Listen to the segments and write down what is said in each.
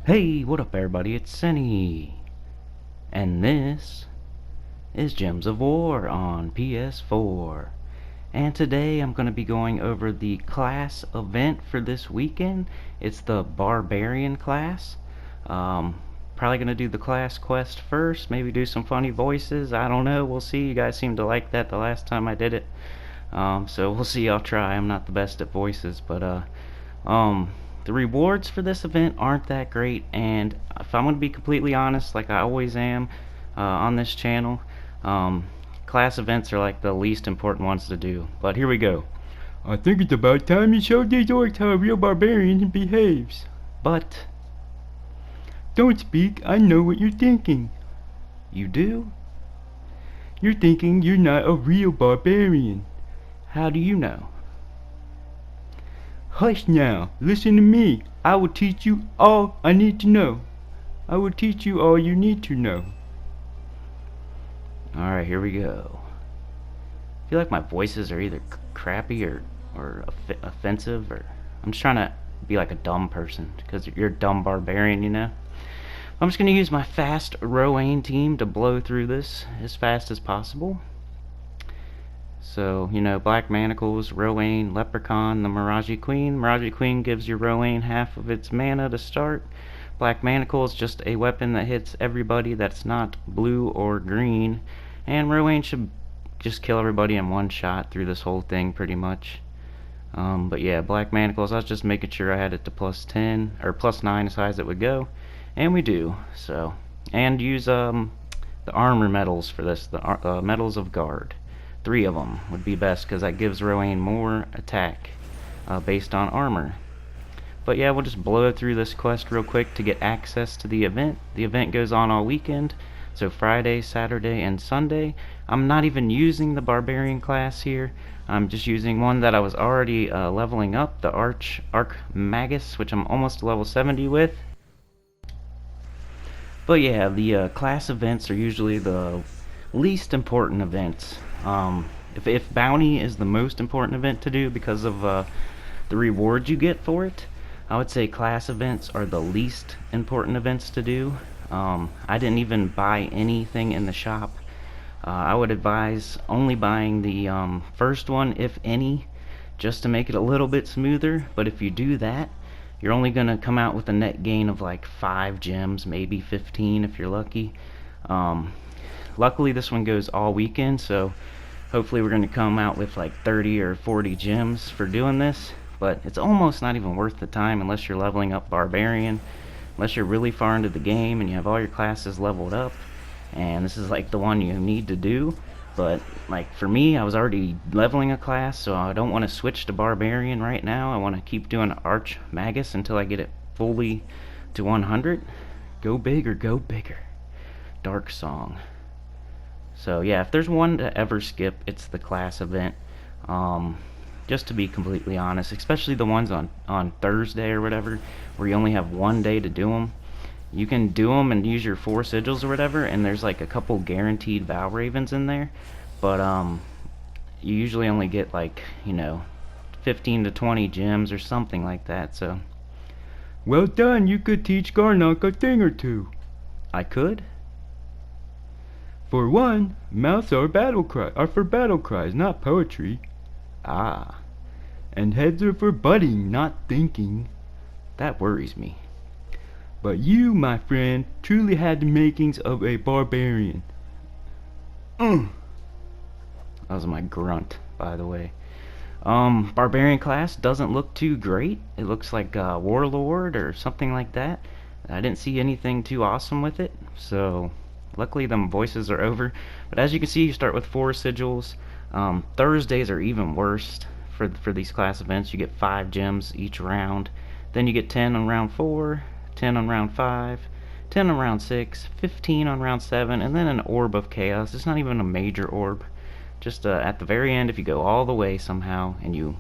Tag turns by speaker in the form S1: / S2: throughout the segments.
S1: Hey, what up everybody, it's Senny, and this is Gems of War on PS4. And today I'm going to be going over the class event for this weekend. It's the Barbarian class. Probably going to do the class quest first, maybe do some funny voices, I don't know, we'll see. You guys seemed to like that the last time I did it. So we'll see, I'll try. I'm not the best at voices, but the rewards for this event aren't that great, and if I'm going to be completely honest, like I always am on this channel, class events are like the least important ones to do. But here we go.
S2: I think it's about time you showed these orcs how a real barbarian behaves.
S1: But
S2: Don't speak, I know what you're thinking.
S1: you do?
S2: You're thinking you're not a real barbarian.
S1: How do you know?
S2: Hush now, listen to me. I will teach you all I need to know. I will teach you all you need to know.
S1: Alright, here we go. I feel like my voices are either crappy or offensive, or I'm just trying to be like a dumb person, because you're a dumb barbarian, you know? I'm just going to use my fast Rowan team to blow through this as fast as possible. So, you know, Black Manacles, Rowan, Leprechaun, the Mirage Queen. Mirage Queen gives your Rowan half of its mana to start. Black Manacle is just a weapon that hits everybody that's not blue or green. And Rowan should just kill everybody in one shot through this whole thing, pretty much. But yeah, Black Manacles, I was just making sure I had it to plus 10, or plus 9 as high as it would go. And we do, so. And use the armor medals for this, the medals of guard. 3 of them would be best, because that gives Rowan more attack based on armor. But yeah, we'll just blow through this quest real quick to get access to the event. The event goes on all weekend, so Friday, Saturday, and Sunday. I'm not even using the Barbarian class here. I'm just using one that I was already leveling up, the Archmagus, which I'm almost level 70 with. But yeah, the class events are usually the least important events. If bounty is the most important event to do because of the rewards you get for it, I would say class events are the least important events to do. I didn't even buy anything in the shop. I would advise only buying the first one, if any, just to make it a little bit smoother. But if you do that, you're only going to come out with a net gain of like 5 gems, maybe 15 if you're lucky. Luckily this one goes all weekend, so hopefully we're going to come out with like 30 or 40 gems for doing this. But it's almost not even worth the time unless you're leveling up Barbarian, unless you're really far into the game and you have all your classes leveled up, and this is like the one you need to do. But like for me, I was already leveling a class, so I don't want to switch to Barbarian right now. I want to keep doing Archmagus until I get it fully to 100. Go big or go bigger. Dark Song. So yeah, if there's one to ever skip, it's the class event. Just to be completely honest, especially the ones on Thursday or whatever, where you only have one day to do them. You can do them and use your 4 sigils or whatever, and there's like a couple guaranteed Val Ravens in there, but you usually only get like, you know, 15 to 20 gems or something like that. So
S2: Well done, you could teach Garnock a thing or two.
S1: I could.
S2: For one, mouths are for battle cries, not poetry.
S1: Ah,
S2: And heads are for butting, not thinking.
S1: that worries me.
S2: But you, my friend, truly had the makings of a barbarian.
S1: That was my grunt, by the way. Barbarian class doesn't look too great. It looks like Warlord or something like that. I didn't see anything too awesome with it, so luckily them voices are over. But as you can see, you start with 4 sigils. Thursdays are even worse for these class events. You get 5 gems each round. Then you get 10 on round 4, 10 on round 5, 10 on round 6, 15 on round 7, and then an Orb of Chaos. It's not even a major orb. Just at the very end, if you go all the way somehow, and you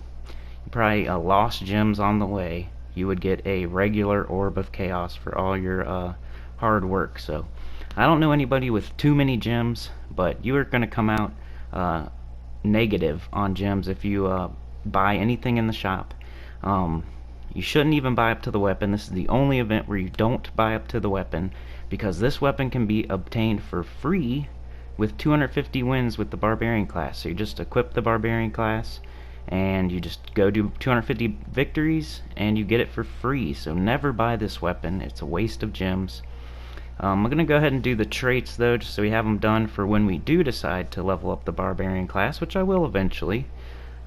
S1: probably lost gems on the way, you would get a regular Orb of Chaos for all your hard work. So I don't know anybody with too many gems, but you are going to come out negative on gems if you buy anything in the shop. You shouldn't even buy up to the weapon. This is the only event where you don't buy up to the weapon, because this weapon can be obtained for free with 250 wins with the Barbarian class. So you just equip the Barbarian class and you just go do 250 victories and you get it for free. So never buy this weapon. It's a waste of gems. I'm going to go ahead and do the traits though, just so we have them done for when we do decide to level up the Barbarian class, which I will eventually.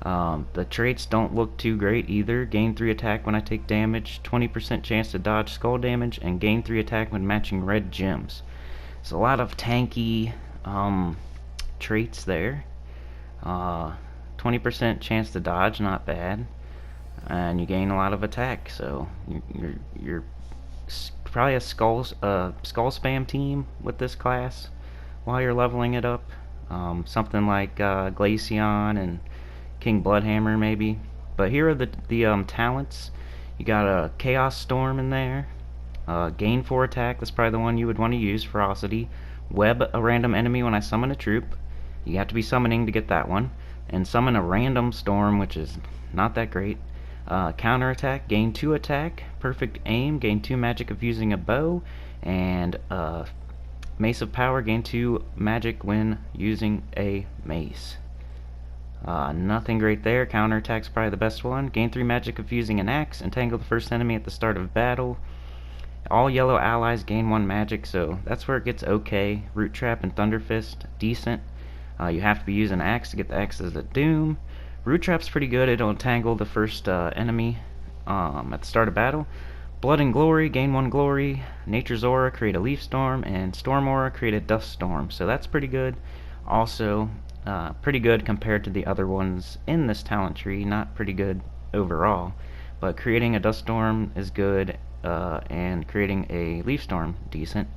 S1: The traits don't look too great either. Gain 3 attack when I take damage, 20% chance to dodge skull damage, and gain 3 attack when matching red gems. So a lot of tanky traits there. 20% chance to dodge, not bad. And you gain a lot of attack, so you're probably a skull spam team with this class while you're leveling it up. Something like Glaceon and King Bloodhammer maybe. But here are the talents. You got a Chaos Storm in there. Gain 4 attack, that's probably the one you would want to use, Ferocity. Web a random enemy when I summon a troop. You have to be summoning to get that one. And summon a random storm, which is not that great. Counter attack, gain 2 attack. Perfect aim, gain 2 magic of using a bow. And Mace of Power, gain 2 magic when using a mace. Nothing great there. Counterattack's probably the best one. Gain 3 magic of using an axe. Entangle the first enemy at the start of battle. All yellow allies gain 1 magic, so that's where it gets okay. Root Trap and Thunder Fist, decent. You have to be using an axe to get the Axes of Doom. Root Trap's pretty good. It'll entangle the first enemy at the start of battle. Blood and Glory, gain 1 glory. Nature's Aura, create a leaf storm. And Storm Aura, create a dust storm. So that's pretty good. Also, pretty good compared to the other ones in this talent tree. Not pretty good overall, but creating a dust storm is good, and creating a leaf storm decent.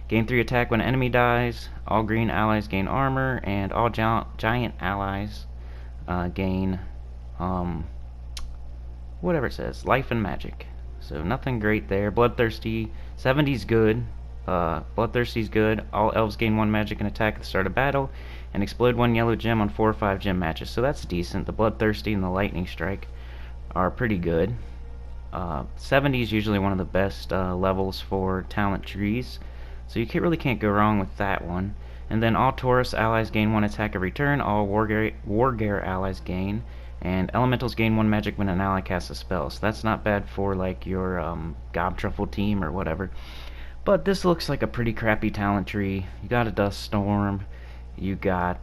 S1: Gain 3 attack when an enemy dies. All green allies gain armor, and all giant allies gain whatever it says, life and magic. So nothing great there. Bloodthirsty, 70's good. Bloodthirsty's good. All elves gain 1 magic and attack at the start of battle, and explode 1 yellow gem on 4 or 5 gem matches. So that's decent. The Bloodthirsty and the Lightning Strike are pretty good. 70 is usually one of the best levels for talent trees, so you really can't go wrong with that one. And then all Taurus allies gain 1 attack every turn. All Wargear allies gain, and Elementals gain 1 magic when an ally casts a spell. So that's not bad for like your Gobtruffle team or whatever. But this looks like a pretty crappy talent tree. You got a Dust Storm, you got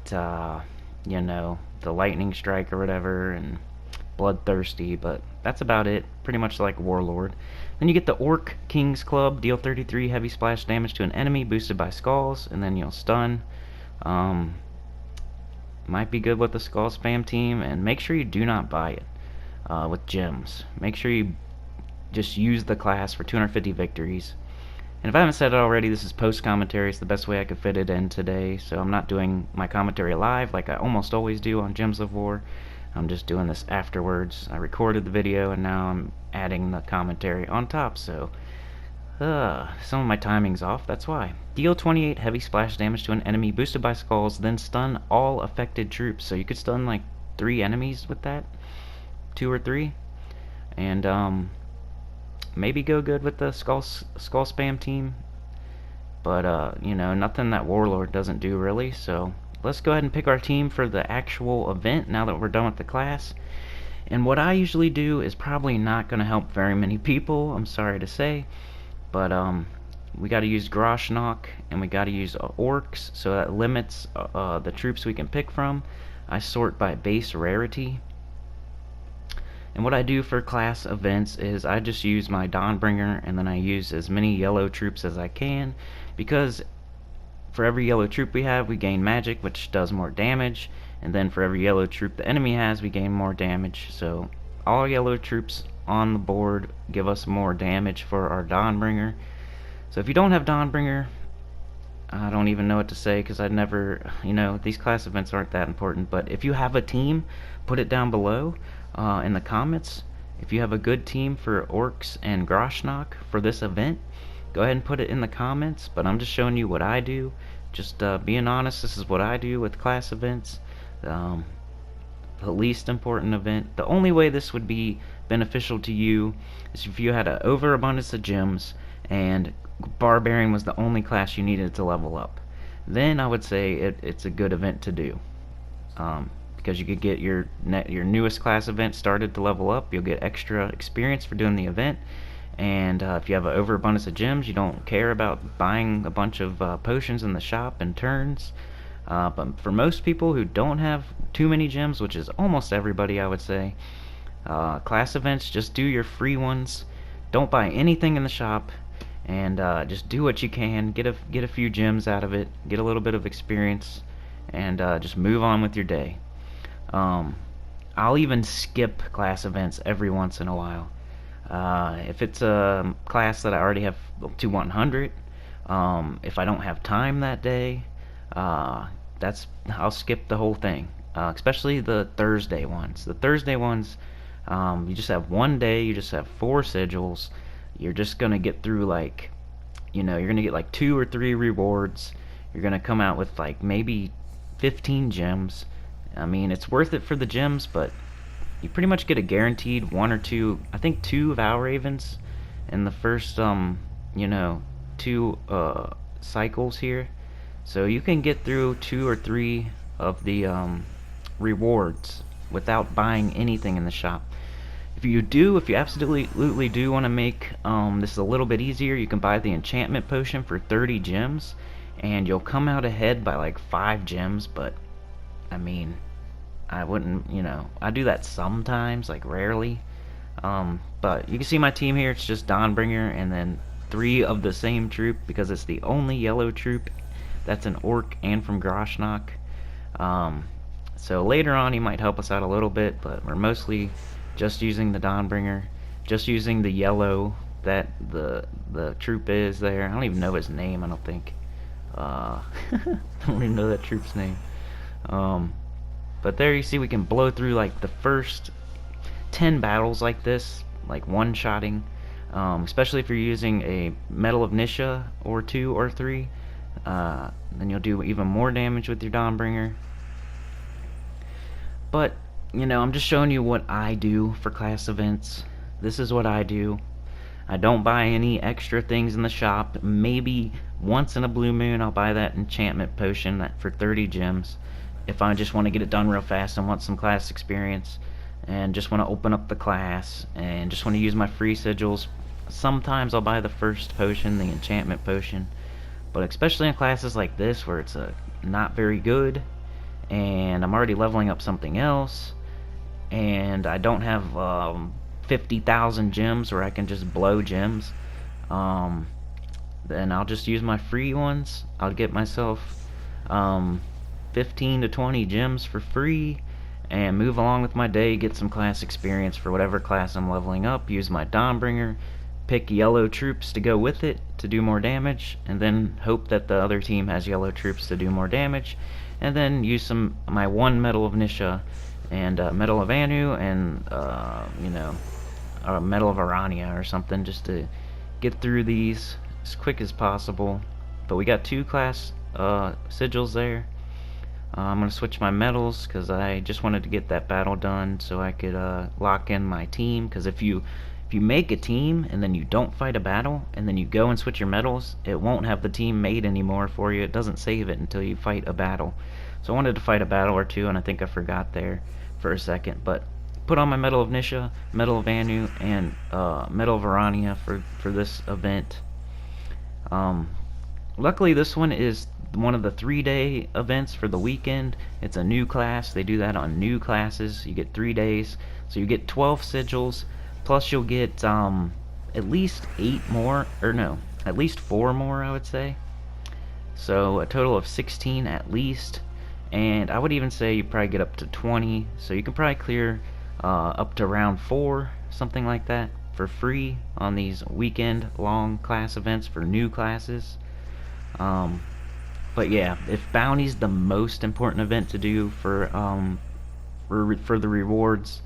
S1: you know, the Lightning Strike or whatever, and Bloodthirsty, but that's about it. Pretty much like Warlord. Then you get the Orc King's Club, deal 33 heavy splash damage to an enemy, boosted by skulls, and then you'll stun. Might be good with the skull spam team, and make sure you do not buy it with gems. Make sure you just use the class for 250 victories. And if I haven't said it already, this is post commentary. It's the best way I could fit it in today, so I'm not doing my commentary live like I almost always do on Gems of War. I'm just doing this afterwards. I recorded the video and now I'm adding the commentary on top, so some of my timing's off, that's why. Deal 28 heavy splash damage to an enemy, boosted by skulls, then stun all affected troops. So you could stun like 3 enemies with that, 2 or 3, and maybe go good with the skull spam team, but you know, nothing that Warlord doesn't do really. So let's go ahead and pick our team for the actual event now that we're done with the class. And what I usually do is probably not going to help very many people, I'm sorry to say, but we got to use Groshnock and we got to use Orcs, so that limits the troops we can pick from. I sort by base rarity. And what I do for class events is I just use my Dawnbringer, and then I use as many yellow troops as I can, because for every yellow troop we have, we gain magic, which does more damage, and then for every yellow troop the enemy has, we gain more damage. So all yellow troops on the board give us more damage for our Dawnbringer. So if you don't have Dawnbringer, I don't even know what to say, because I'd never, you know, these class events aren't that important. But if you have a team, put it down below in the comments. If you have a good team for Orcs and Groshnock for this event, go ahead and put it in the comments. But I'm just showing you what I do, just being honest. This is what I do with class events. The least important event. The only way this would be beneficial to you is if you had an overabundance of gems and Barbarian was the only class you needed to level up. Then I would say it's a good event to do. Because you could get your newest class event started to level up. You'll get extra experience for doing the event, and if you have an overabundance of gems, you don't care about buying a bunch of potions in the shop in turns. But for most people who don't have too many gems, which is almost everybody, I would say, class events, just do your free ones. Don't buy anything in the shop, and just do what you can. Get a few gems out of it. Get a little bit of experience, and just move on with your day. I'll even skip class events every once in a while. If it's a class that I already have to 100, if I don't have time that day, I'll skip the whole thing. Especially the Thursday ones. The Thursday ones, you just have one day. You just have 4 sigils. You're just gonna get through you're gonna get like 2 or 3 rewards. You're gonna come out with like maybe 15 gems. I mean, it's worth it for the gems, but you pretty much get a guaranteed 1 or 2, I think 2 Vow Ravens in the first 2 cycles here. So you can get through 2 or 3 of the rewards without buying anything in the shop. If you absolutely do want to make this a little bit easier, you can buy the enchantment potion for 30 gems, and you'll come out ahead by like 5 gems, but I mean, I wouldn't, I do that sometimes, like rarely. But you can see my team here, it's just Dawnbringer and then 3 of the same troop, because it's the only yellow troop that's an orc and from Groshnock. So later on he might help us out a little bit, but we're mostly just using the Dawnbringer, just using the yellow that the troop is there. I don't even know his name, I don't think. I don't even know that troop's name. But there you see we can blow through like the first 10 battles like this, like one-shotting. Especially if you're using a Medal of Nisha or 2 or 3. Then you'll do even more damage with your Dawnbringer. But, I'm just showing you what I do for class events. This is what I do. I don't buy any extra things in the shop. Maybe once in a blue moon I'll buy that enchantment potion for 30 gems. If I just want to get it done real fast and want some class experience, and just want to open up the class, and just want to use my free sigils. Sometimes I'll buy the first potion, the enchantment potion. But especially in classes like this where it's not very good, and I'm already leveling up something else, and I don't have 50,000 gems where I can just blow gems, then I'll just use my free ones. I'll get myself 15 to 20 gems for free and move along with my day, get some class experience for whatever class I'm leveling up, use my Dawnbringer, pick yellow troops to go with it to do more damage, and then hope that the other team has yellow troops to do more damage, and then use my 1 Medal of Nisha and Medal of Anu and Medal of Arania or something, just to get through these as quick as possible. But we got 2 class sigils there. I'm going to switch my medals because I just wanted to get that battle done so I could lock in my team. Because if you make a team and then you don't fight a battle and then you go and switch your medals, it won't have the team made anymore for you. It doesn't save it until you fight a battle. So I wanted to fight a battle or 2, and I think I forgot there for a second. But put on my Medal of Nisha, Medal of Anu, and Medal of Arania for this event. Luckily this one is one of the 3-day events for the weekend. It's a new class. They do that on new classes. You get 3 days, so you get 12 sigils, plus you'll get at least 8 more, or no, at least 4 more, I would say. So a total of 16 at least, and I would even say you probably get up to 20, so you can probably clear up to round 4, something like that, for free on these weekend long class events for new classes. But yeah, if bounty's the most important event to do for the rewards,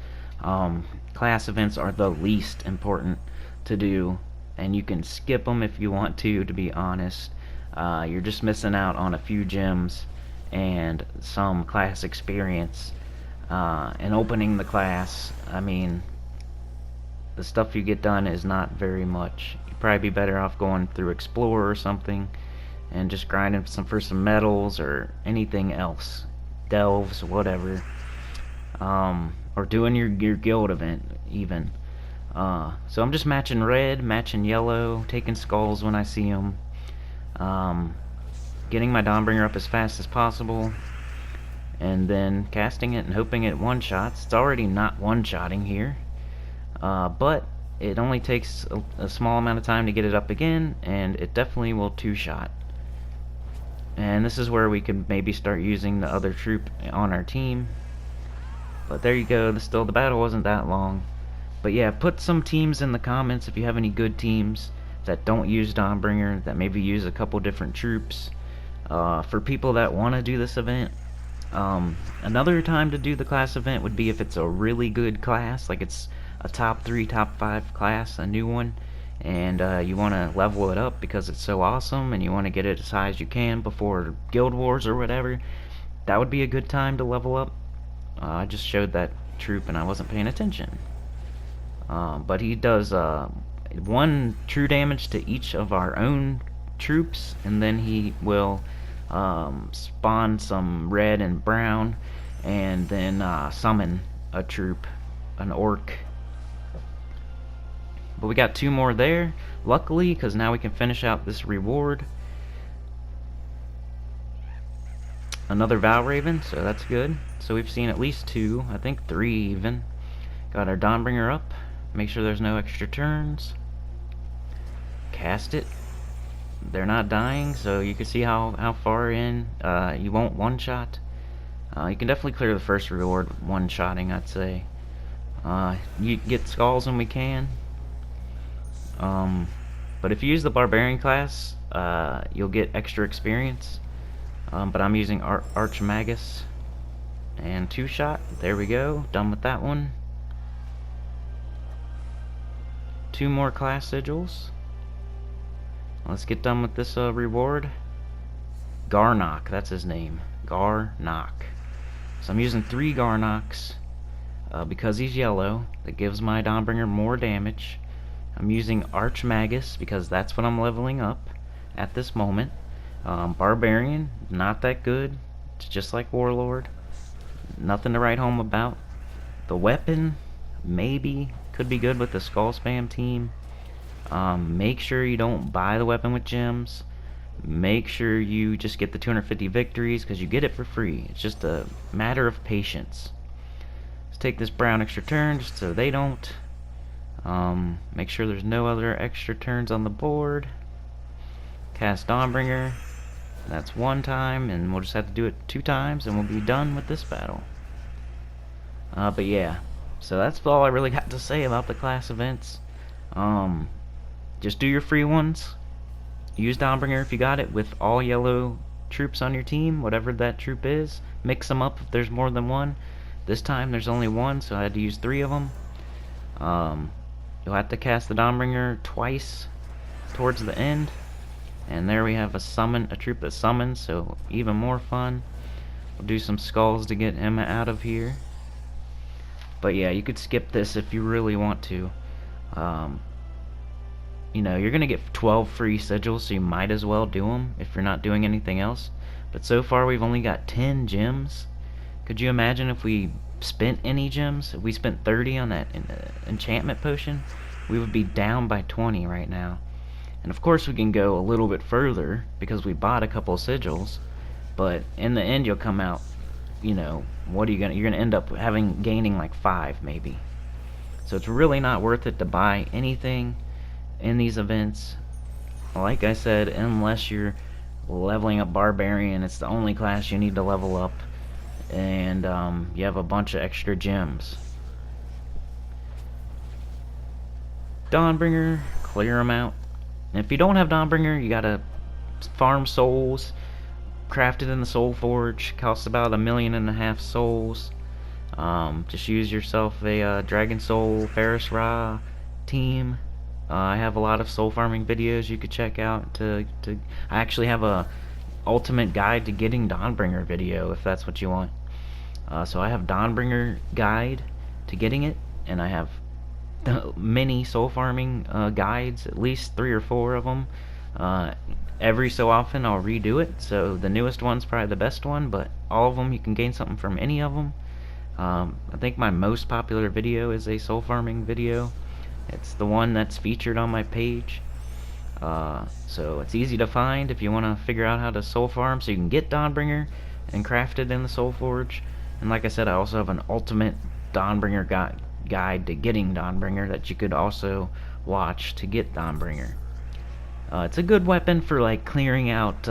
S1: class events are the least important to do, and you can skip them if you want to be honest. You're just missing out on a few gems and some class experience, and opening the class. I mean, the stuff you get done is not very much. You'd probably be better off going through Explorer or something and just grinding for some medals or anything else, delves, whatever, or doing your guild event even. So I'm just matching red, matching yellow, taking skulls when I see them, um, getting my Dawnbringer up as fast as possible, and then casting it and hoping it one-shots. It's already not one-shotting here, but it only takes a small amount of time to get it up again, and it definitely will two-shot. And this is where we could maybe start using the other troop on our team. But there you go, still the battle wasn't that long. But yeah, put some teams in the comments if you have any good teams that don't use Dawnbringer, that maybe use a couple different troops. For people that want to do this event, another time to do the class event would be if it's a really good class, like it's a top 3, top 5 class, a new one, and you want to level it up because it's so awesome and you want to get it as high as you can before Guild Wars or whatever. That would be a good time to level up. I just showed that troop and I wasn't paying attention. But he does 1 true damage to each of our own troops, and then he will spawn some red and brown, and then summon a troop, an orc. But we got 2 more there, luckily, because now we can finish out this reward. Another Valraven, so that's good. So we've seen at least 2, I think 3 even. Got our Dawnbringer up. Make sure there's no extra turns. Cast it. They're not dying, so you can see how far in you won't one-shot. You can definitely clear the first reward one-shotting, I'd say. You get skulls when we can. But if you use the Barbarian class, you'll get extra experience. But I'm using Archmagus. And 2-shot. There we go. Done with that one. 2 more class sigils. Let's get done with this reward. Garnock, that's his name. Garnock. So I'm using 3 Garnocks because he's yellow. That gives my Dawnbringer more damage. I'm using Archmagus because that's what I'm leveling up at this moment. Barbarian, not that good. It's just like Warlord. Nothing to write home about. The weapon, maybe, could be good with the Skull Spam team. Make sure you don't buy the weapon with gems. Make sure you just get the 250 victories because you get it for free. It's just a matter of patience. Let's take this brown extra turn just so they don't. Make sure there's no other extra turns on the board. Cast Dawnbringer. That's 1 time, and we'll just have to do it 2 times, and we'll be done with this battle. But yeah, so that's all I really got to say about the class events. Just do your free ones. Use Dawnbringer if you got it with all yellow troops on your team, whatever that troop is. Mix them up if there's more than 1. This time there's only 1, so I had to use 3 of them. You'll have to cast the Dawnbringer twice towards the end. And there we have a troop that summons, so even more fun. We'll do some skulls to get Emma out of here. But yeah, you could skip this if you really want to. You know, you're gonna get 12 free sigils, so you might as well do them if you're not doing anything else. But so far we've only got 10 gems. Could you imagine if we spent any gems? If we spent 30 on that enchantment potion, we would be down by 20 right now. And of course we can go a little bit further because we bought a couple of sigils, but in the end you'll come out, you know, you're gonna end up gaining like 5 maybe. So it's really not worth it to buy anything in these events. Like I said, unless you're leveling up Barbarian, it's the only class you need to level up, and you have a bunch of extra gems. Dawnbringer, clear them out. And if you don't have Dawnbringer, you gotta farm souls, craft it in the Soul Forge. Costs about 1.5 million souls. Just use yourself a Dragon Soul Ferris Ra team. I have a lot of soul farming videos you could check out. I actually have a ultimate guide to getting Dawnbringer video if that's what you want. So I have Dawnbringer guide to getting it, and I have the mini soul farming guides, at least 3 or 4 of them. Uh, every so often I'll redo it, so the newest one's probably the best one, but all of them you can gain something from any of them. I think my most popular video is a soul farming video. It's the one that's featured on my page. So it's easy to find if you want to figure out how to soul farm so you can get Dawnbringer and craft it in the Soul Forge. And like I said, I also have an ultimate Dawnbringer guide to getting Dawnbringer that you could also watch to get Dawnbringer. It's a good weapon for like clearing out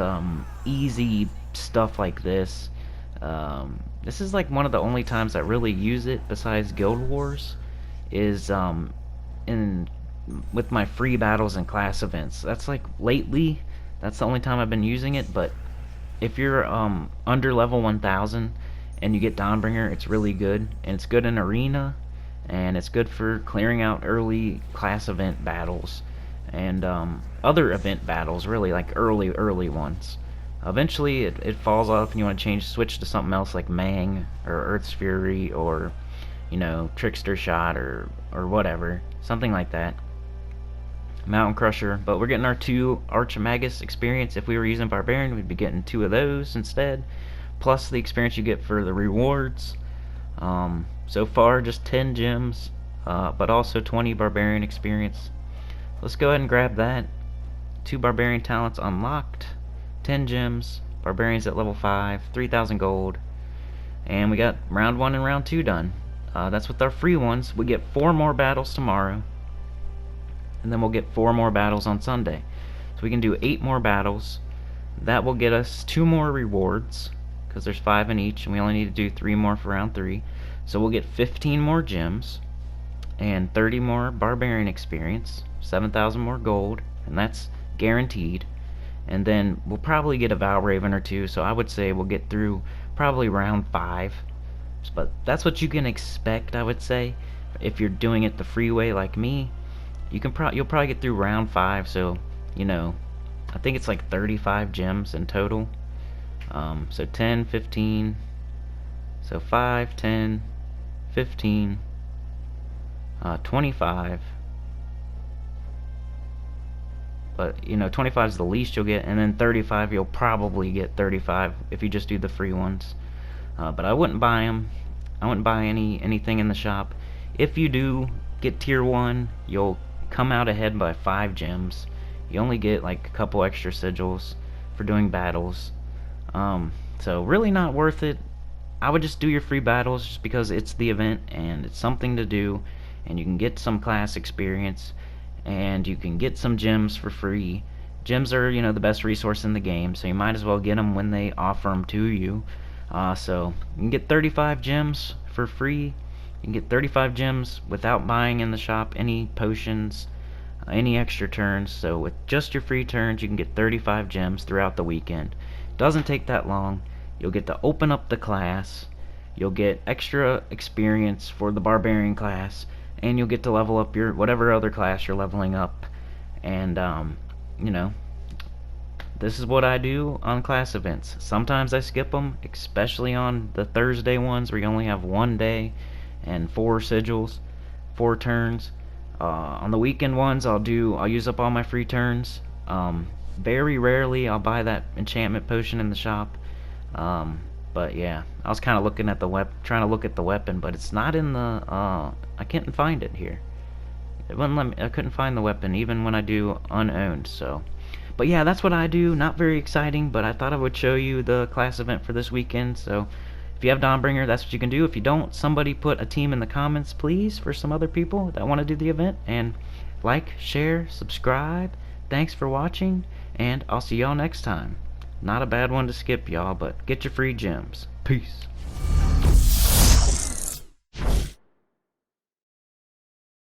S1: easy stuff like this. This is like one of the only times I really use it besides Guild Wars is in with my free battles and class events. That's like lately, that's the only time I've been using it. But if you're under level 1000 and you get Dawnbringer, it's really good, and it's good in arena, and it's good for clearing out early class event battles and other event battles, really like early ones. Eventually it falls off and you want to switch to something else like Mang or Earth's Fury or Trickster Shot or whatever, something like that. Mountain Crusher, but we're getting our 2 Archimagus experience. If we were using Barbarian, we'd be getting 2 of those instead, plus the experience you get for the rewards. So far, just 10 gems, but also 20 Barbarian experience. Let's go ahead and grab that. 2 Barbarian talents unlocked, 10 gems, Barbarians at level 5, 3,000 gold, and we got round 1 and round 2 done. That's with our free ones. We get 4 more battles tomorrow, and then we'll get 4 more battles on Sunday. So we can do 8 more battles. That will get us 2 more rewards, because there's 5 in each, and we only need to do 3 more for round 3. So we'll get 15 more gems, and 30 more Barbarian experience, 7,000 more gold, and that's guaranteed. And then we'll probably get a Valraven or 2, so I would say we'll get through probably round 5. But that's what you can expect, I would say. If you're doing it the free way like me, you'll probably get through round 5, so I think it's like 35 gems in total. So 10, 15, so 5, 10, 15, 25. But 25 is the least you'll get, and then 35 you'll probably get 35 if you just do the free ones. But I wouldn't buy them. I wouldn't buy anything in the shop. If you do get tier 1, you'll come out ahead by 5 gems. You only get like a couple extra sigils for doing battles. So really not worth it. I would just do your free battles just because it's the event and it's something to do, and you can get some class experience and you can get some gems for free. Gems are the best resource in the game, so you might as well get them when they offer them to you. So you can get 35 gems for free. You can get 35 gems without buying in the shop any potions, any extra turns. So with just your free turns, you can get 35 gems throughout the weekend. Doesn't take that long. You'll get to open up the class. You'll get extra experience for the Barbarian class, and you'll get to level up your whatever other class you're leveling up. And this is what I do on class events. Sometimes I skip them, especially on the Thursday ones where you only have 1 day and 4 sigils, 4 turns. On the weekend ones, I'll use up all my free turns. Very rarely I'll buy that enchantment potion in the shop. But yeah, I was kind of looking at trying to look at the weapon, but it's not in the. I couldn't find it here. It wouldn't let me. I couldn't find the weapon even when I do unowned. So, but yeah, that's what I do. Not very exciting, but I thought I would show you the class event for this weekend. So, if you have Dawnbringer, that's what you can do. If you don't, somebody put a team in the comments, please, for some other people that want to do the event. And like, share, subscribe. Thanks for watching, and I'll see y'all next time. Not a bad one to skip, y'all, but get your free gems. Peace.